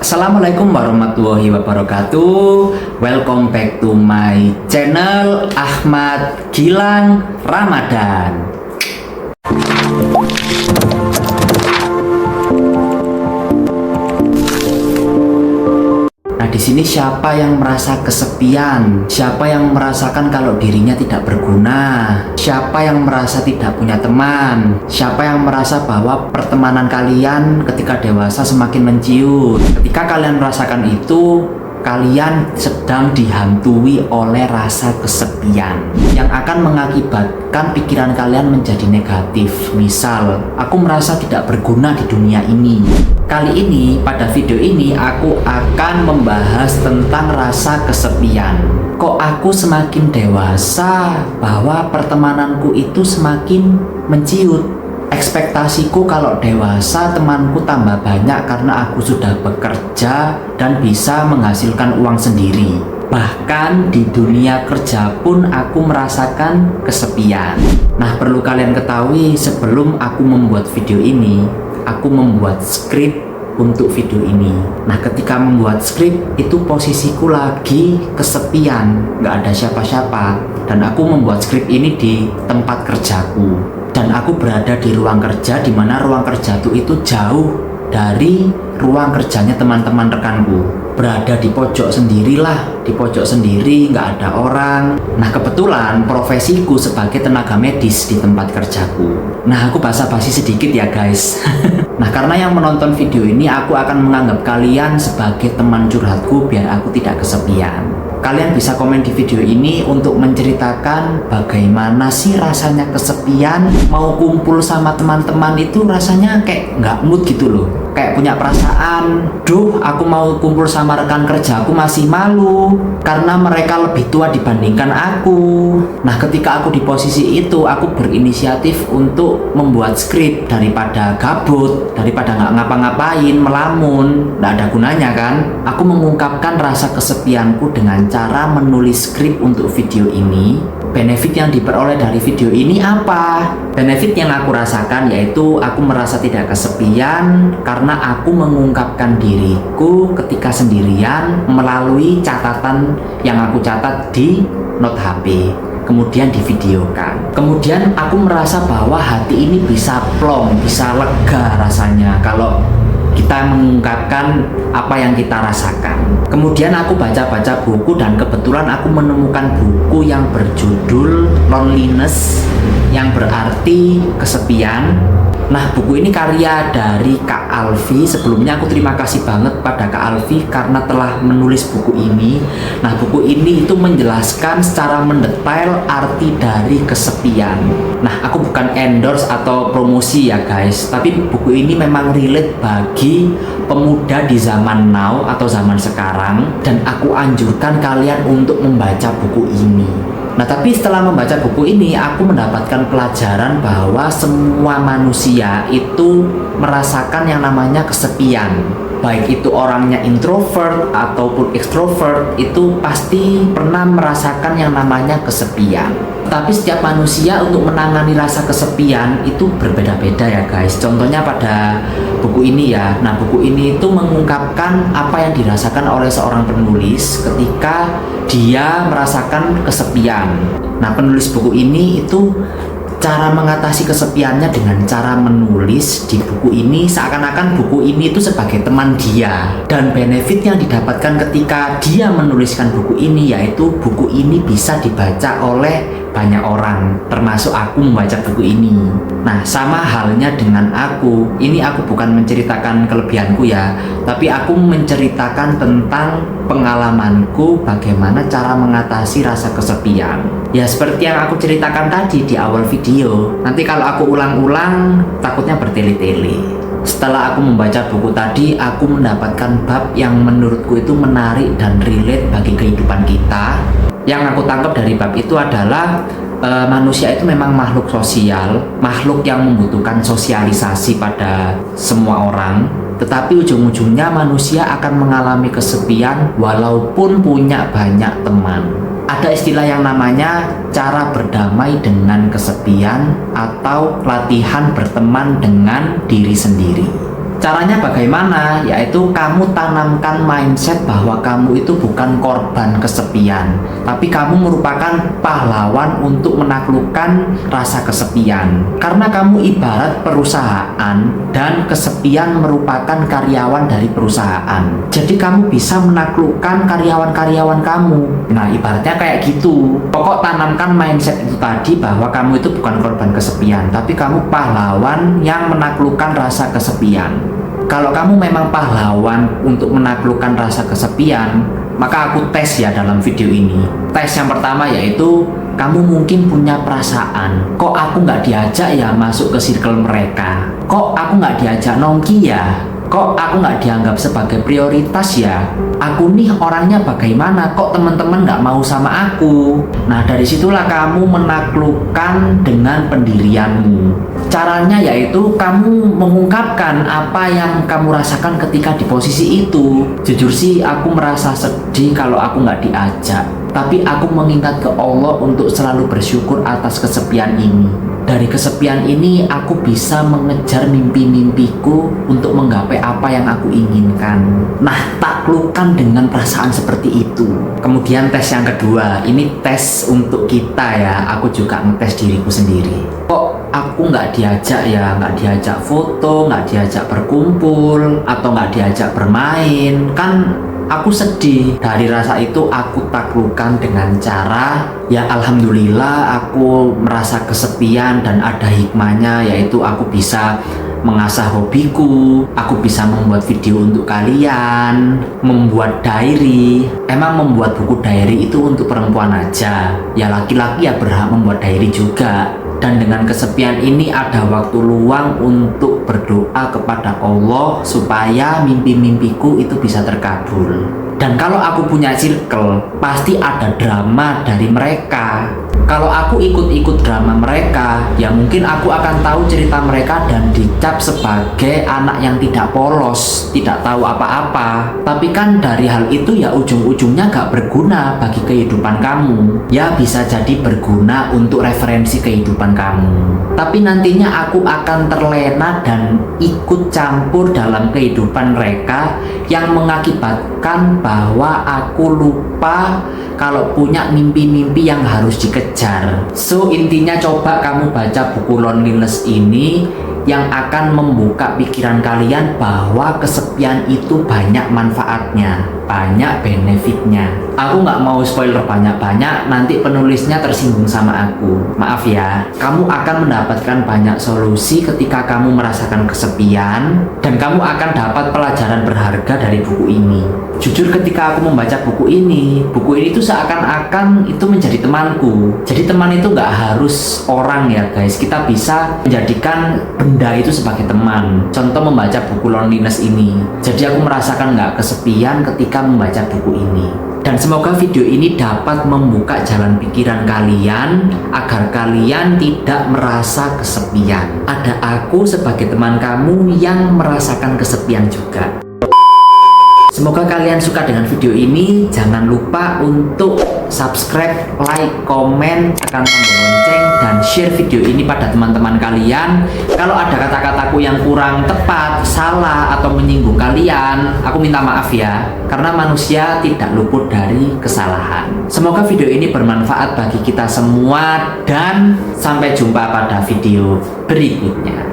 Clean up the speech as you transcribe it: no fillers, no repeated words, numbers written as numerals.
Assalamualaikum warahmatullahi wabarakatuh. Welcome back to my channel Ahmad Gilang Ramadan. Nah, di sini siapa yang merasa kesepian? Siapa yang merasakan kalau dirinya tidak berguna? Siapa yang merasa tidak punya teman? Siapa yang merasa bahwa pertemanan kalian ketika dewasa semakin menciut? Ketika kalian merasakan itu, kalian sedang dihantui oleh rasa kesepian yang akan mengakibatkan pikiran kalian menjadi negatif. Misal, aku merasa tidak berguna di dunia ini. Kali ini, pada video ini, aku akan membahas tentang rasa kesepian. Kok aku semakin dewasa, bahwa pertemananku itu semakin menciut. Ekspektasiku kalau dewasa temanku tambah banyak karena aku sudah bekerja dan bisa menghasilkan uang sendiri. Bahkan di dunia kerja pun aku merasakan kesepian. Nah, perlu kalian ketahui, sebelum aku membuat video ini, aku membuat skrip untuk video ini. Nah, ketika membuat skrip itu posisiku lagi kesepian, nggak ada siapa-siapa, dan aku membuat skrip ini di tempat kerjaku. Dan aku berada di ruang kerja, di mana ruang kerjaku itu jauh dari ruang kerjanya teman-teman rekanku. Berada di pojok sendirilah, di pojok sendiri, nggak ada orang. Nah, kebetulan profesiku sebagai tenaga medis di tempat kerjaku. Nah, aku basa-basi sedikit ya guys. Nah, karena yang menonton video ini, aku akan menganggap kalian sebagai teman curhatku biar aku tidak kesepian. Kalian bisa komen di video ini untuk menceritakan bagaimana sih rasanya kesepian. Mau kumpul sama teman-teman itu rasanya kayak nggak mood gitu loh. Kayak punya perasaan, duh aku mau kumpul sama rekan kerja aku masih malu karena mereka lebih tua dibandingkan aku. Nah, ketika aku di posisi itu, aku berinisiatif untuk membuat skrip daripada gabut, daripada nggak ngapa-ngapain, melamun, nggak ada gunanya kan. Aku mengungkapkan rasa kesepianku dengan cara menulis skrip untuk video ini. Benefit yang diperoleh dari video ini apa? Benefit yang aku rasakan yaitu aku merasa tidak kesepian karena aku mengungkapkan diriku ketika sendirian melalui catatan yang aku catat di note HP, kemudian divideokan. Kemudian aku merasa bahwa hati ini bisa plong, bisa lega rasanya kalau kita mengungkapkan apa yang kita rasakan. Kemudian aku baca-baca buku dan kebetulan aku menemukan buku yang berjudul Loneliness, yang berarti kesepian. Nah, buku ini karya dari Kak Alfi. Sebelumnya aku terima kasih banget pada Kak Alfi karena telah menulis buku ini. Nah, buku ini itu menjelaskan secara mendetail arti dari kesepian. Nah, aku bukan endorse atau promosi ya guys, tapi buku ini memang relate bagi pemuda di zaman now atau zaman sekarang, dan aku anjurkan kalian untuk membaca buku ini. Nah, tapi setelah membaca buku ini, aku mendapatkan pelajaran bahwa semua manusia itu merasakan yang namanya kesepian. Baik itu orangnya introvert ataupun extrovert, itu pasti pernah merasakan yang namanya kesepian. Tapi setiap manusia untuk menangani rasa kesepian itu berbeda-beda ya guys. Contohnya pada buku ini ya. Nah, buku ini itu mengungkapkan apa yang dirasakan oleh seorang penulis ketika dia merasakan kesepian. Nah, penulis buku ini itu cara mengatasi kesepiannya dengan cara menulis di buku ini, seakan-akan buku ini itu sebagai teman dia. Dan benefit yang didapatkan ketika dia menuliskan buku ini yaitu buku ini bisa dibaca oleh banyak orang, termasuk aku membaca buku ini. Nah, sama halnya dengan aku. Ini aku bukan menceritakan kelebihanku ya, tapi aku menceritakan tentang pengalamanku bagaimana cara mengatasi rasa kesepian. Ya, seperti yang aku ceritakan tadi di awal video. Nanti kalau aku ulang-ulang, takutnya bertele-tele. Setelah aku membaca buku tadi, aku mendapatkan bab yang menurutku itu menarik dan relate bagi kehidupan kita. Yang aku tangkap dari bab itu adalah manusia itu memang makhluk sosial, makhluk yang membutuhkan sosialisasi pada semua orang. Tetapi ujung-ujungnya manusia akan mengalami kesepian walaupun punya banyak teman. Ada istilah yang namanya cara berdamai dengan kesepian atau latihan berteman dengan diri sendiri. Caranya bagaimana? Yaitu kamu tanamkan mindset bahwa kamu itu bukan korban kesepian, tapi kamu merupakan pahlawan untuk menaklukkan rasa kesepian. Karena kamu ibarat perusahaan dan kesepian merupakan karyawan dari perusahaan. Jadi kamu bisa menaklukkan karyawan-karyawan kamu. Nah, ibaratnya kayak gitu. Pokok tanamkan mindset itu tadi bahwa kamu itu bukan korban kesepian, tapi kamu pahlawan yang menaklukkan rasa kesepian. Kalau kamu memang pahlawan untuk menaklukkan rasa kesepian, maka aku tes ya dalam video ini. Tes yang pertama yaitu kamu mungkin punya perasaan, kok aku nggak diajak ya masuk ke circle mereka? Kok aku nggak diajak nongki ya? Kok aku nggak dianggap sebagai prioritas ya? Aku nih orangnya bagaimana? Kok teman-teman nggak mau sama aku? Nah, dari situlah kamu menaklukkan dengan pendirianmu. Caranya yaitu kamu mengungkapkan apa yang kamu rasakan ketika di posisi itu. Jujur sih, aku merasa sedih kalau aku nggak diajak. Tapi aku mengingat ke Allah untuk selalu bersyukur atas kesepian ini. Dari kesepian ini aku bisa mengejar mimpi-mimpiku untuk menggapai apa yang aku inginkan. Nah, taklukkan dengan perasaan seperti itu. Kemudian tes yang kedua, ini tes untuk kita ya. Aku juga ngetes diriku sendiri. Kok aku nggak diajak ya? Nggak diajak foto, nggak diajak berkumpul, atau nggak diajak bermain? Kan aku sedih. Dari rasa itu aku taklukkan dengan cara ya alhamdulillah aku merasa kesepian dan ada hikmahnya, yaitu aku bisa mengasah hobiku, aku bisa membuat video untuk kalian, membuat diary. Emang membuat buku diary itu untuk perempuan aja? Ya laki-laki ya berhak membuat diary juga. Dan dengan kesepian ini ada waktu luang untuk berdoa kepada Allah supaya mimpi-mimpiku itu bisa terkabul. Dan kalau aku punya circle, pasti ada drama dari mereka. Kalau aku ikut-ikut drama mereka, ya mungkin aku akan tahu cerita mereka dan dicap sebagai anak yang tidak polos, tidak tahu apa-apa. Tapi kan dari hal itu ya ujung-ujungnya gak berguna bagi kehidupan kamu. Ya bisa jadi berguna untuk referensi kehidupan kamu. Tapi nantinya aku akan terlena dan ikut campur dalam kehidupan mereka yang mengakibatkan bahwa aku lupa kalau punya mimpi-mimpi yang harus dikejar. So intinya coba kamu baca buku Loneliness ini yang akan membuka pikiran kalian bahwa kesepian itu banyak manfaatnya, banyak benefitnya. Aku nggak mau spoiler banyak-banyak, nanti penulisnya tersinggung sama aku. Maaf ya, kamu akan mendapatkan banyak solusi ketika kamu merasakan kesepian, dan kamu akan dapat pelajaran berharga dari buku ini. Jujur ketika aku membaca buku ini tuh seakan-akan itu menjadi temanku. Jadi teman itu nggak harus orang ya guys, kita bisa menjadikan benda itu sebagai teman. Contoh membaca buku Loneliness ini. Jadi aku merasakan nggak kesepian ketika membaca buku ini. Dan semoga video ini dapat membuka jalan pikiran kalian agar kalian tidak merasa kesepian. Ada aku sebagai teman kamu yang merasakan kesepian juga. Semoga kalian suka dengan video ini. Jangan lupa untuk subscribe, like, komen, tekan tombol lonceng, dan share video ini pada teman-teman kalian. Kalau ada kata-kataku yang kurang tepat, salah, atau menyinggung kalian, aku minta maaf ya, karena manusia tidak luput dari kesalahan. Semoga video ini bermanfaat bagi kita semua, dan sampai jumpa pada video berikutnya.